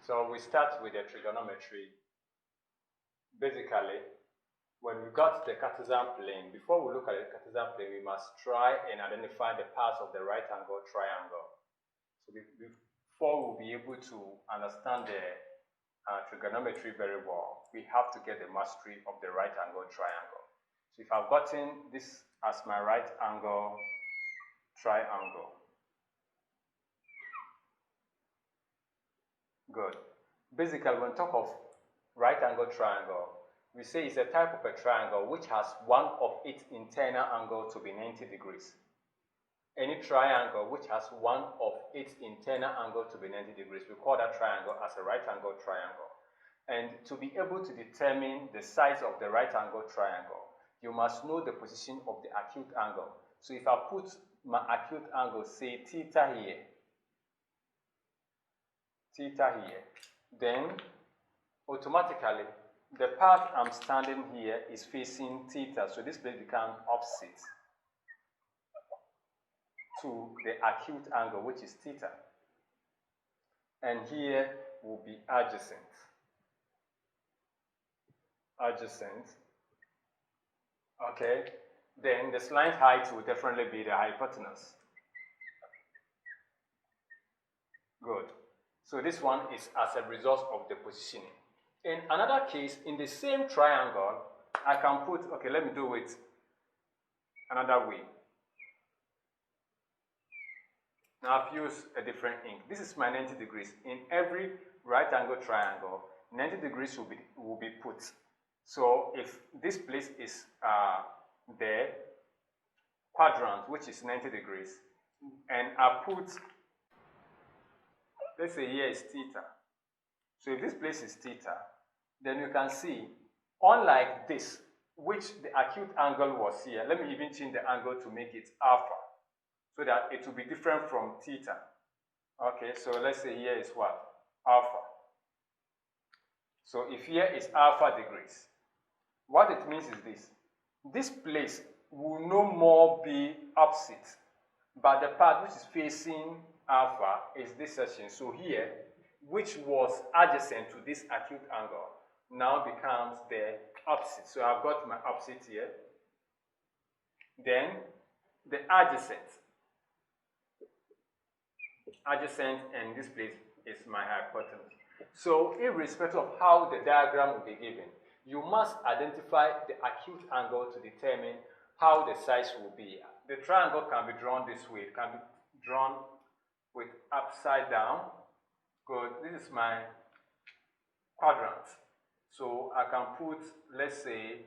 So we start with the trigonometry. Basically, when we got the Cartesian plane, before we look at the Cartesian plane, we must try and identify the parts of the right angle triangle. So before we'll be able to understand the trigonometry very well, we have to get the mastery of the right angle triangle. So if I've gotten this as my right angle triangle, good. Basically, when we talk of right angle triangle, we say it's a type of a triangle which has one of its internal angles to be 90 degrees. Any triangle which has one of its internal angles to be 90 degrees, we call that triangle as a right angle triangle. And to be able to determine the size of the right angle triangle, you must know the position of the acute angle. So if I put my acute angle, say theta here, then automatically the part I'm standing here is facing theta, so this place becomes opposite to the acute angle, which is theta. And here will be adjacent. Okay, then the slant height will definitely be the hypotenuse. Good. So this one is as a result of the positioning. In another case, in the same triangle, I can put, okay, let me do it another way. Now I've used a different ink. This is my 90 degrees. In every right angle triangle, 90 degrees will be put. So if this place is the quadrant, which is 90 degrees, and I put, let's say here is theta. So if this place is theta, then you can see, unlike this, which the acute angle was here, let me even change the angle to make it alpha, so that it will be different from theta. Okay, so let's say here is what? Alpha. So if here is alpha degrees, what it means is this. This place will no more be opposite, but the part which is facing alpha is this section. So here, which was adjacent to this acute angle, now becomes the opposite. So I've got my opposite here. Then the adjacent, and this place is my hypotenuse. So irrespective of how the diagram will be given, you must identify the acute angle to determine how the size will be. The triangle can be drawn this way. It can be drawn with upside down. Good. This is my quadrant. So I can put, let's say,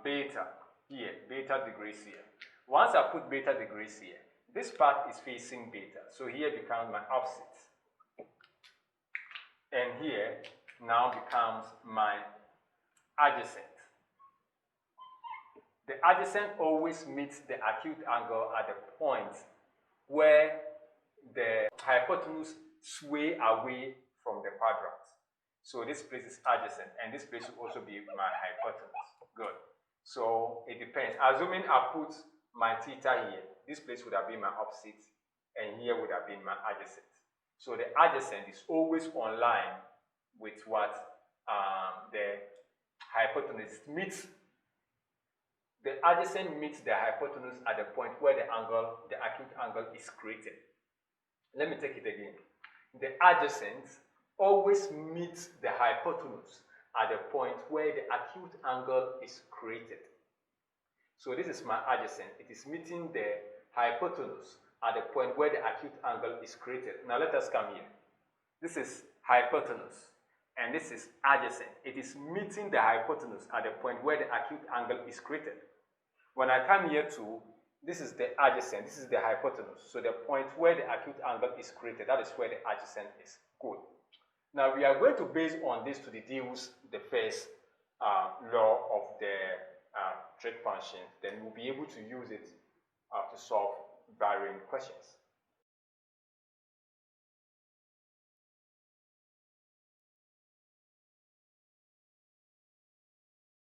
beta here, beta degrees here. Once I put beta degrees here, this part is facing beta. So here becomes my opposite. And here now becomes my adjacent. The adjacent always meets the acute angle at the point where the hypotenuse sway away from the quadrant. So this place is adjacent, and this place will also be my hypotenuse. Good. So it depends. Assuming I put my theta here, this place would have been my opposite, and here would have been my adjacent. So the adjacent is always on line with what the hypotenuse meets. The adjacent meets the hypotenuse at the point where the acute angle is created. Let me take it again. The adjacent always meets the hypotenuse at the point where the acute angle is created. So this is my adjacent. It is meeting the hypotenuse at the point where the acute angle is created. Now let us come here. This is hypotenuse, and this is adjacent. It is meeting the hypotenuse at the point where the acute angle is created. When I come here to, this is the adjacent, this is the hypotenuse. So the point where the acute angle is created, that is where the adjacent is. Good. Now we are going to base on this to deduce the first law of the trig function. Then we'll be able to use it to solve varying questions.